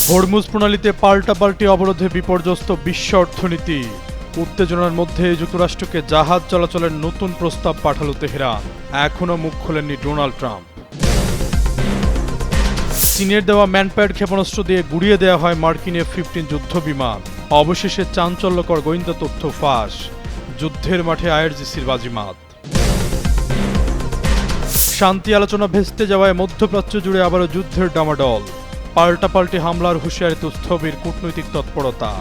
Hormuz প্রণালীতে পাল্টাপাল্টি অবরোধে বিপর্যস্ত বিশ্ব অর্থনীতি। উত্তেজনার মধ্যে যুক্তরাষ্ট্রকে জাহাজ চলাচলের নতুন প্রস্তাব পাঠাল তেহরান। এখনও মুখ খোলেননি ডোনাল্ড ট্রাম্প। চীনের দেওয়া ম্যানপ্যাড ক্ষেপণাস্ত্র দিয়ে গুড়িয়ে দেওয়া হয় মার্কিন F-15 যুদ্ধবিমান। অবশেষে চাঞ্চল্যকর গোয়েন্দা তথ্য ফাঁস। যুদ্ধের মাঠে আইআরজিসির বাজিমাত। শান্তি আলোচনা ভেস্তে যাওয়ায় মধ্যপ্রাচ্য জুড়ে আবারও যুদ্ধের ডামাডোল। পাল্টাপাল্টি হামলার হুঁশিয়ারিতে স্থবির কূটনৈতিক তৎপরতা।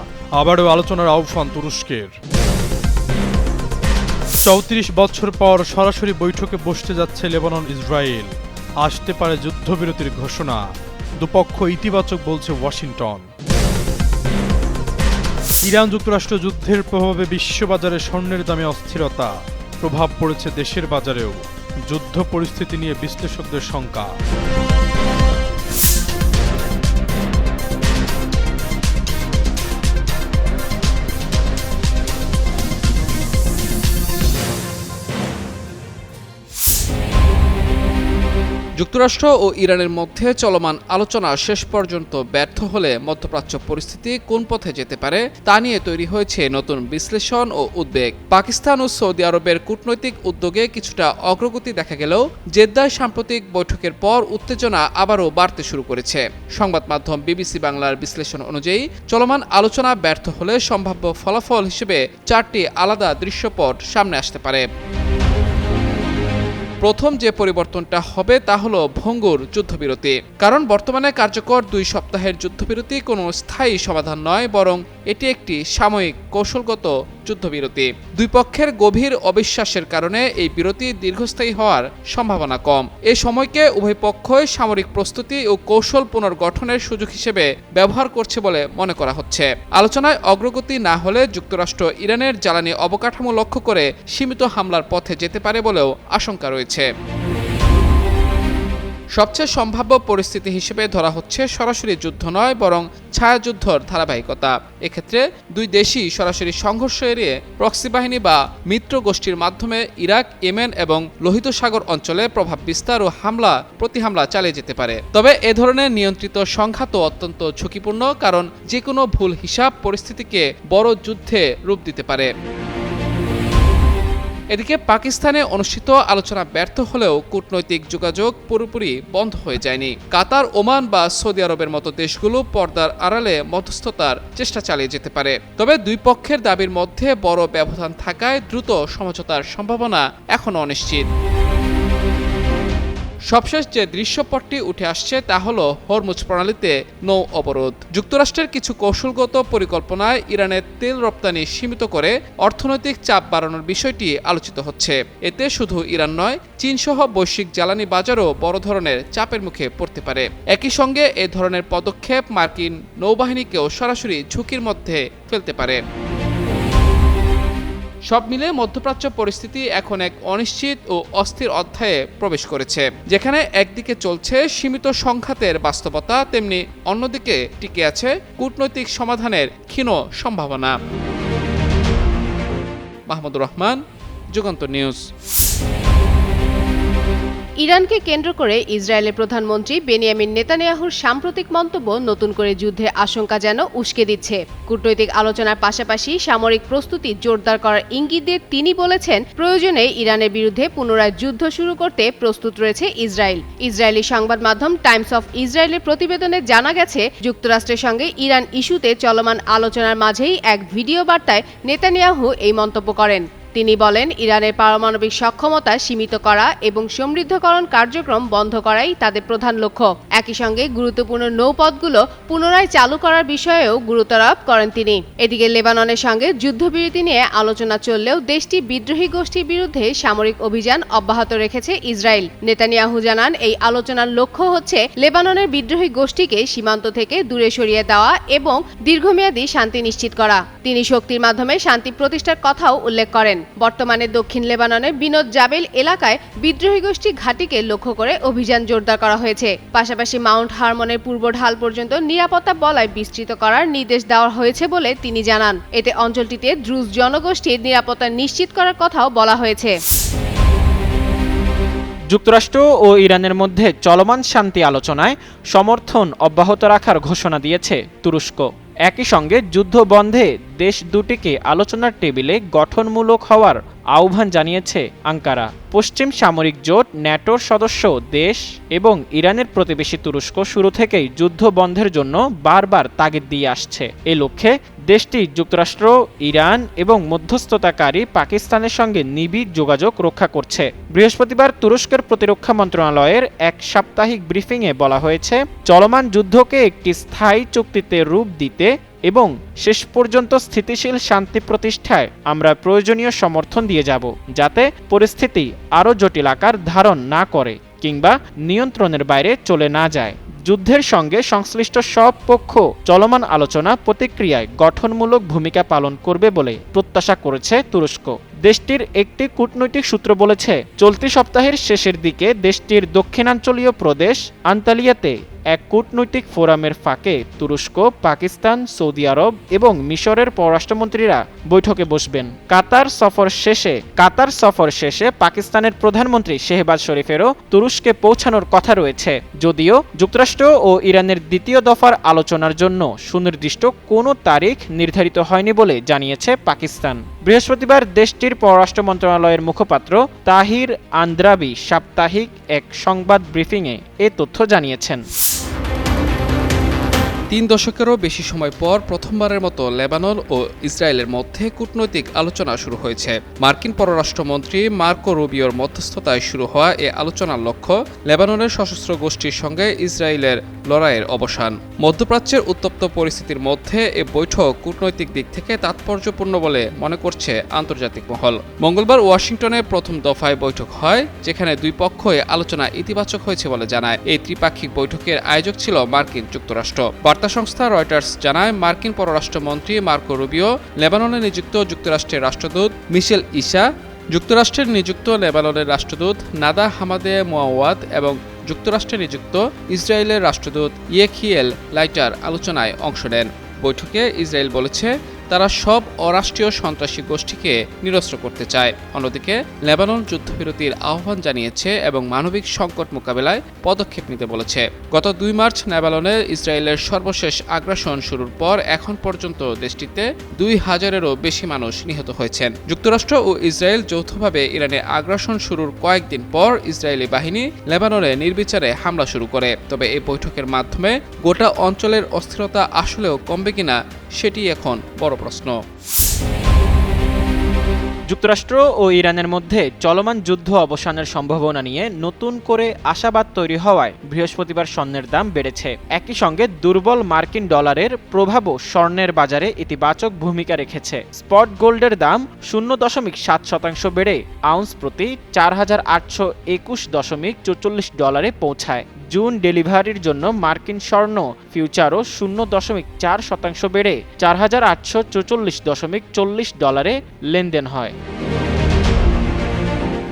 আবারও আলোচনার আহ্বান তুরস্কের। ৩৪ বছর পর সরাসরি বৈঠকে বসতে যাচ্ছে লেবানন ইসরায়েল। আসতে পারে যুদ্ধবিরতির ঘোষণা। দুপক্ষ ইতিবাচক বলছে ওয়াশিংটন। ইরান যুক্তরাষ্ট্র যুদ্ধের প্রভাবে বিশ্ববাজারে স্বর্ণের দামে অস্থিরতা। প্রভাব পড়েছে দেশের বাজারেও। যুদ্ধ পরিস্থিতি নিয়ে বিশ্লেষকদের শঙ্কা। যুক্তরাষ্ট্র ও ইরানের মধ্যে চলমান আলোচনা শেষ পর্যন্ত ব্যর্থ হলে মধ্যপ্রাচ্য পরিস্থিতি কোন পথে যেতে পারে তা নিয়ে তৈরি হয়েছে নতুন বিশ্লেষণ ও উদ্বেগ। পাকিস্তান ও সৌদি আরবের কূটনৈতিক উদ্যোগে কিছুটা অগ্রগতি দেখা গেলেও জেদ্দায় সাম্প্রতিক বৈঠকের পর উত্তেজনা আবারও বাড়তে শুরু করেছে। সংবাদ মাধ্যম বিবিসি বাংলার বিশ্লেষণ অনুযায়ী চলমান আলোচনা ব্যর্থ হলে সম্ভাব্য ফলাফল হিসেবে 4টি আলাদা দৃশ্যপট সামনে আসতে পারে। প্রথম যে পরিবর্তনটা হবে তা হলো ভঙ্গুর যুদ্ধবিরতি। কারণ বর্তমানে কার্যকর 2 সপ্তাহের যুদ্ধবিরতি কোনো স্থায়ী সমাধান নয়, বরং এটি একটি সাময়িক কৌশলগত যুদ্ধবিরতি। দুই পক্ষের গভীর অবিশ্বাসের কারণে এই বিরতি দীর্ঘস্থায়ী হওয়ার সম্ভাবনা কম। এ সময়কে উভয় পক্ষই সামরিক প্রস্তুতি ও কৌশল পুনর্গঠনের সুযোগ হিসেবে ব্যবহার করছে বলে মনে করা হচ্ছে। আলোচনায় অগ্রগতি না হলে যুক্তরাষ্ট্র ইরানের জ্বালানি অবকাঠামো লক্ষ্য করে সীমিত হামলার পথে যেতে পারে বলেও আশঙ্কা রয়েছে। সবচেয়ে সম্ভাব্য পরিস্থিতি হিসেবে ধরা হচ্ছে সরাসরি যুদ্ধ নয়, বরং ছায়াযুদ্ধর ধারাবাহিকতা। এক্ষেত্রে দুই দেশই সরাসরি সংঘর্ষ এড়িয়ে প্রক্সি বাহিনী বা মিত্র গোষ্ঠীর মাধ্যমে ইরাক, ইয়েমেন এবং লোহিত সাগর অঞ্চলে প্রভাব বিস্তার ও প্রতিহামলা চালিয়ে যেতে পারে। তবে এ ধরনের নিয়ন্ত্রিত সংঘাত অত্যন্ত ঝুঁকিপূর্ণ, কারণ যে কোনো ভুল হিসাব পরিস্থিতিকে বড় যুদ্ধে রূপ দিতে পারে। এদিকে পাকিস্তানে অনুষ্ঠিত আলোচনা ব্যর্থ হলেও কূটনৈতিক যোগাযোগ পুরোপুরি বন্ধ হয়ে যায়নি। কাতার, ওমান বা সৌদি আরবের মতো দেশগুলো পর্দার আড়ালে মধ্যস্থতার চেষ্টা চালিয়ে যেতে পারে। তবে দুই পক্ষের দাবির মধ্যে বড় ব্যবধান থাকায় দ্রুত সমঝোতার সম্ভাবনা এখনও অনিশ্চিত। সবশেষ যে দৃশ্যপটটি উঠে আসছে তা হলো হরমুজ প্রণালীতে নৌ অবরোধ। যুক্তরাষ্ট্রের কিছু কৌশলগত পরিকল্পনায় ইরানের তেল রপ্তানি সীমিত করে অর্থনৈতিক চাপ বাড়ানোর বিষয়টি আলোচিত হচ্ছে। এতে শুধু ইরান নয়, চীনসহ বৈশ্বিক জ্বালানি বাজারও বড় ধরনের চাপের মুখে পড়তে পারে। একই সঙ্গে এ ধরনের পদক্ষেপ মার্কিন নৌবাহিনীকেও সরাসরি ঝুঁকির মধ্যে ফেলতে পারে। সব মিলে মধ্যপ্রাচ্য পরিস্থিতি এখন এক অনিশ্চিত ও অস্থির অধ্যায়ে প্রবেশ করেছে, যেখানে একদিকে চলছে সীমিত সংঘাতের বাস্তবতা, তেমনি অন্যদিকে টিকে আছে কূটনৈতিক সমাধানের ক্ষীণ সম্ভাবনা। মাহমুদুর রহমান, যুগান্তর নিউজ। ইরানকে কেন্দ্র করে ইসরায়েলের প্রধানমন্ত্রী বেনিয়ামিন নেতানিয়াহুর সাম্প্রতিক মন্তব্য নতুন করে যুদ্ধের আশঙ্কা যেন উস্কে দিচ্ছে। কূটনৈতিক আলোচনার পাশাপাশি সামরিক প্রস্তুতি জোরদার করার ইঙ্গিত দিয়ে তিনি বলেছেন, প্রয়োজনে ইরানের বিরুদ্ধে পুনরায় যুদ্ধ শুরু করতে প্রস্তুত রয়েছে ইসরায়েল। ইসরায়েলি সংবাদ মাধ্যম টাইমস অফ ইসরায়েলের প্রতিবেদনে জানা গেছে, যুক্তরাষ্ট্রের সঙ্গে ইরান ইস্যুতে চলমান আলোচনার মাঝেই এক ভিডিও বার্তায় নেতানিয়াহু এই মন্তব্য করেন। তিনি বলেন, ইরানের পারমাণবিক সক্ষমতা সীমিত করা এবং সমৃদ্ধকরণ কার্যক্রম বন্ধ করাই তাদের প্রধান লক্ষ্য। একই সঙ্গে গুরুত্বপূর্ণ নৌপথগুলো পুনরায় চালু করার বিষয়েও গুরুত্ব আরোপ করেন তিনি। এদিকে লেবাননের সঙ্গে যুদ্ধবিরতি নিয়ে আলোচনা চললেও দেশটি বিদ্রোহী গোষ্ঠীর বিরুদ্ধে সামরিক অভিযান অব্যাহত রেখেছে ইসরায়েল। নেতানিয়াহু জানান, এই আলোচনার লক্ষ্য হচ্ছে লেবাননের বিদ্রোহী গোষ্ঠীকে সীমান্ত থেকে দূরে সরিয়ে দেওয়া এবং দীর্ঘমেয়াদী শান্তি নিশ্চিত করা। তিনি শক্তির মাধ্যমে শান্তি প্রতিষ্ঠার কথাও উল্লেখ করেন। বর্তমানে দক্ষিণ লেবাননের বিনোদ জাবেল এলাকায় বিদ্রোহী গোষ্ঠী ঘাঁটিকে লক্ষ্য করে অভিযান জোরদার করা হয়েছে। পাশাপাশি মাউন্ট হারমনের পূর্ব ঢাল পর্যন্ত নিরাপত্তা বলয় বিস্তৃত করার নির্দেশ দেওয়া হয়েছে বলে তিনি জানান। এতে অঞ্চলটিতে দ্রুজ জনগোষ্ঠীর নিরাপত্তা নিশ্চিত করার কথাও বলা হয়েছে। যুক্তরাষ্ট্র ও ইরানের মধ্যে চলমান শান্তি আলোচনায় সমর্থন অব্যাহত রাখার ঘোষণা দিয়েছে তুরস্ক। একই সঙ্গে যুদ্ধ বন্ধে দেশ দুটিকে আলোচনার টেবিলে গঠনমূলক হওয়ার আহ্বান জানিয়েছে আঙ্কারা। পশ্চিম সামরিক জোট ন্যাটোর সদস্য দেশ এবং ইরানের প্রতিবেশী তুরস্ক শুরু থেকেই যুদ্ধ বন্ধের জন্য বারবার তাগিদ দিয়ে আসছে। এ লক্ষ্যে দেশটি যুক্তরাষ্ট্র, ইরান এবং মধ্যস্থতাকারী পাকিস্তানের সঙ্গে নিবিড় যোগাযোগ রক্ষা করছে। বৃহস্পতিবার তুরস্কের প্রতিরক্ষা মন্ত্রণালয়ের এক সাপ্তাহিক ব্রিফিংয়ে বলা হয়েছে, চলমান যুদ্ধকে একটি স্থায়ী চুক্তিতে রূপ দিতে এবং শেষ পর্যন্ত স্থিতিশীল শান্তি প্রতিষ্ঠায় আমরা প্রয়োজনীয় সমর্থন দিয়ে যাব, যাতে পরিস্থিতি আরও জটিল আকার ধারণ না করে কিংবা নিয়ন্ত্রণের বাইরে চলে না যায়। যুদ্ধের সঙ্গে সংশ্লিষ্ট সব পক্ষ চলমান আলোচনা প্রতিক্রিয়ায় গঠনমূলক ভূমিকা পালন করবে বলে প্রত্যাশা করেছে তুরস্ক। দেশটির একটি কূটনৈতিক সূত্র বলেছে, চলতি সপ্তাহের শেষের দিকে দেশটির দক্ষিণাঞ্চলীয় প্রদেশ আন্তালিয়াতে এক কূটনৈতিক ফোরামের ফাঁকে তুরস্ক, পাকিস্তান, সৌদি আরব এবং মিশরের পররাষ্ট্রমন্ত্রীরা বৈঠকে বসবেন। কাতার সফর শেষে পাকিস্তানের প্রধানমন্ত্রী শেহবাজ শরীফেরও তুরস্কে পৌঁছানোর কথা রয়েছে। যদিও যুক্তরাষ্ট্র ও ইরানের দ্বিতীয় দফার আলোচনার জন্য সুনির্দিষ্ট কোনো তারিখ নির্ধারিত হয়নি বলে জানিয়েছে পাকিস্তান। বৃহস্পতিবার দেশটির পররাষ্ট্র মন্ত্রণালয়ের মুখপাত্র তাহির আন্দ্রাবি সাপ্তাহিক এক সংবাদ ব্রিফিংয়ে এ তথ্য জানিয়েছেন। 3 দশকেরও বেশি সময় পর প্রথমবারের মতো লেবানন ও ইসরায়েলের মধ্যে কূটনৈতিক আলোচনা শুরু হয়েছে। মার্কিন পররাষ্ট্রমন্ত্রী মার্কো রুবিওর মধ্যস্থতায় শুরু হওয়া এ আলোচনার লক্ষ্য লেবাননের সশস্ত্র গোষ্ঠীর সঙ্গে ইসরায়েলের লড়াইয়ের অবসান। মধ্যপ্রাচ্যের উত্তপ্ত পরিস্থিতির মধ্যে এ বৈঠক কূটনৈতিক দিক থেকে তাৎপর্যপূর্ণ বলে মনে করছে আন্তর্জাতিক মহল। মঙ্গলবার ওয়াশিংটনে প্রথম দফায় বৈঠক হয়, যেখানে দুই পক্ষই আলোচনা ইতিবাচক হয়েছে বলে জানায়। এই ত্রিপাক্ষিক বৈঠকের আয়োজক ছিল মার্কিন যুক্তরাষ্ট্র। বার্তা সংস্থা রয়টার্স জানায়, মার্কিন পররাষ্ট্রমন্ত্রী মার্কো রুবিও, লেবাননে নিযুক্ত যুক্তরাষ্ট্রের রাষ্ট্রদূত মিশেল ইসা, যুক্তরাষ্ট্রের নিযুক্ত লেবাননের রাষ্ট্রদূত নাদা হামাদে মোয়াওয়াদ এবং যুক্তরাষ্ট্রে নিযুক্ত ইসরায়েলের রাষ্ট্রদূত ইয়েখিয়েল লাইটার আলোচনায় অংশ নেন। বৈঠকে ইসরায়েল বলেছে, তারা সব অরাষ্ট্রীয় সন্ত্রাসী গোষ্ঠীকে নিরস্ত্র করতে চায়। অন্যদিকে লেবানন যুদ্ধবিরতির আহ্বান জানিয়েছে এবং মানবিক সংকট মোকাবেলায় পদক্ষেপ নিতে বলেছে। গত 2 মার্চ লেবাননে ইসরায়েলের সর্বশেষ আগ্রাসন শুরুর পর এখন পর্যন্ত দেশটিতে 2000-এরও বেশি মানুষ নিহত হয়েছেন। যুক্তরাষ্ট্র ও ইসরায়েল যৌথভাবে ইরানে আগ্রাসন শুরুর কয়েকদিন পর ইসরায়েলি বাহিনী লেবাননে নির্বিচারে হামলা শুরু করে। তবে এই বৈঠকের মাধ্যমে গোটা অঞ্চলের অস্থিরতা আসলেও কমবে কিনা সেটি এখন বড় প্রশ্ন। যুক্তরাষ্ট্র ও ইরানের মধ্যে চলমান যুদ্ধ অবসানের সম্ভাবনা নিয়ে নতুন করে আশাবাদ তৈরি হওয়ায় বৃহস্পতিবার স্বর্ণের দাম বেড়েছে। একই সঙ্গে দুর্বল মার্কিন ডলারের প্রভাবও স্বর্ণের বাজারে ইতিবাচক ভূমিকা রেখেছে। স্পট গোল্ডের দাম 0.7% বেড়ে আউন্স প্রতি 4821.44 ডলারে পৌঁছায়। জুন ডেলিভারির জন্য মার্কিন স্বর্ণ ফিউচারও 0.4% বেড়ে 4844.40 ডলারে লেনদেন হয়।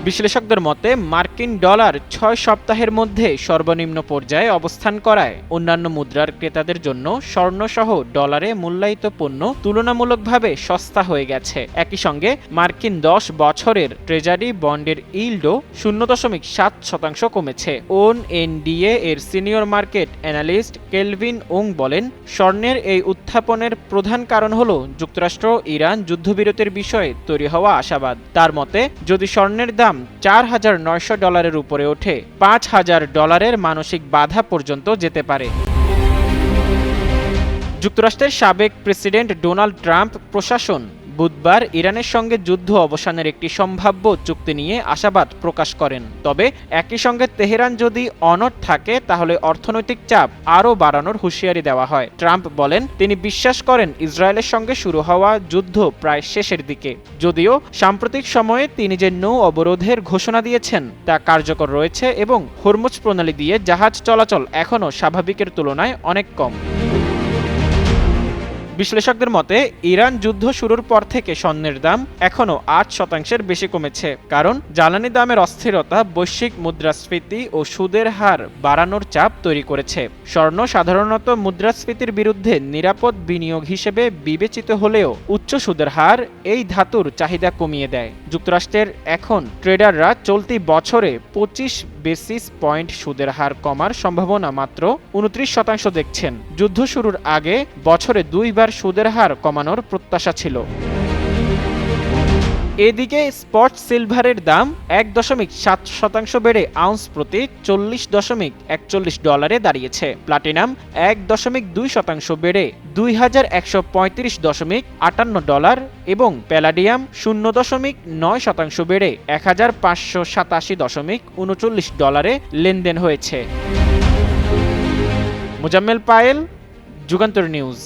বিশ্লেষকদের মতে মার্কিন ডলার 6 সপ্তাহের মধ্যে সর্বনিম্ন পর্যায়ে অবস্থান করায় অন্যান্য মুদ্রার ক্রেতাদের জন্য স্বর্ণসহ ডলারে মূল্যায়িত পণ্য তুলনামূলকভাবে সস্তা হয়ে গেছে। একই সঙ্গে মার্কিন 10 বছরের ট্রেজারি বন্ডের ইল্ডও 0.7% কমেছে। ONNDA এর সিনিয়র মার্কেট অ্যানালিস্ট কেলভিন ওং বলেন, স্বর্ণের এই উত্থাপনের প্রধান কারণ হল যুক্তরাষ্ট্র ইরান যুদ্ধবিরতির বিষয়ে তৈরি হওয়া আশাবাদ। তার মতে, যদি স্বর্ণের দাম $4,900 উপরে ওঠে, $5,000 মানসিক বাধা পর্যন্ত যেতে পারে। যুক্তরাষ্ট্রের সাবেক প্রেসিডেন্ট ডোনাল্ড ট্রাম্প প্রশাসন বুধবার ইরানের সঙ্গে যুদ্ধ অবসানের একটি সম্ভাব্য চুক্তি নিয়ে আশাবাদ প্রকাশ করেন। তবে একই সঙ্গে তেহরান যদি অনড় থাকে তাহলে অর্থনৈতিক চাপ আরও বাড়ানোর হুঁশিয়ারি দেওয়া হয়। ট্রাম্প বলেন, তিনি বিশ্বাস করেন ইসরায়েলের সঙ্গে শুরু হওয়া যুদ্ধ প্রায় শেষের দিকে। যদিও সাম্প্রতিক সময়ে তিনি যে নৌ অবরোধের ঘোষণা দিয়েছেন তা কার্যকর রয়েছে এবং হরমুজ প্রণালী দিয়ে জাহাজ চলাচল এখনও স্বাভাবিকের তুলনায় অনেক কম। বিশ্লেষকদের মতে ইরান যুদ্ধ শুরুর পর থেকে স্বর্ণের দাম এখনও 8% বেশি কমেছে, কারণ জ্বালানি দামের অস্থিরতা বৈশ্বিক মুদ্রাস্ফীতি ও সুদের হার বাড়ানোর চাপ তৈরি করেছে। স্বর্ণ সাধারণত মুদ্রাস্ফীতির বিরুদ্ধে নিরাপদ বিনিয়োগ হিসেবে বিবেচিত হলেও উচ্চ সুদের হার এই ধাতুর চাহিদা কমিয়ে দেয়। যুক্তরাষ্ট্রের এখন ট্রেডাররা চলতি বছরে 25 বেসিস পয়েন্ট সুদের হার কমার সম্ভাবনা মাত্র 29% দেখছেন। যুদ্ধ শুরুর আগে বছরে 2 বার সুদের হার কমানোর প্রত্যাশা ছিল। এদিকে স্পট সিলভারের দাম 1.7% বেড়ে আউন্স প্রতি $40.41 দাঁড়িয়েছে। প্লাটিনাম 1.2% বেড়ে $2135.58 এবং প্যালাডিয়াম 0.9% বেড়ে $1587.39 লেনদেন হয়েছে। মোজাম্মেল পায়েল, যুগান্তর নিউজ।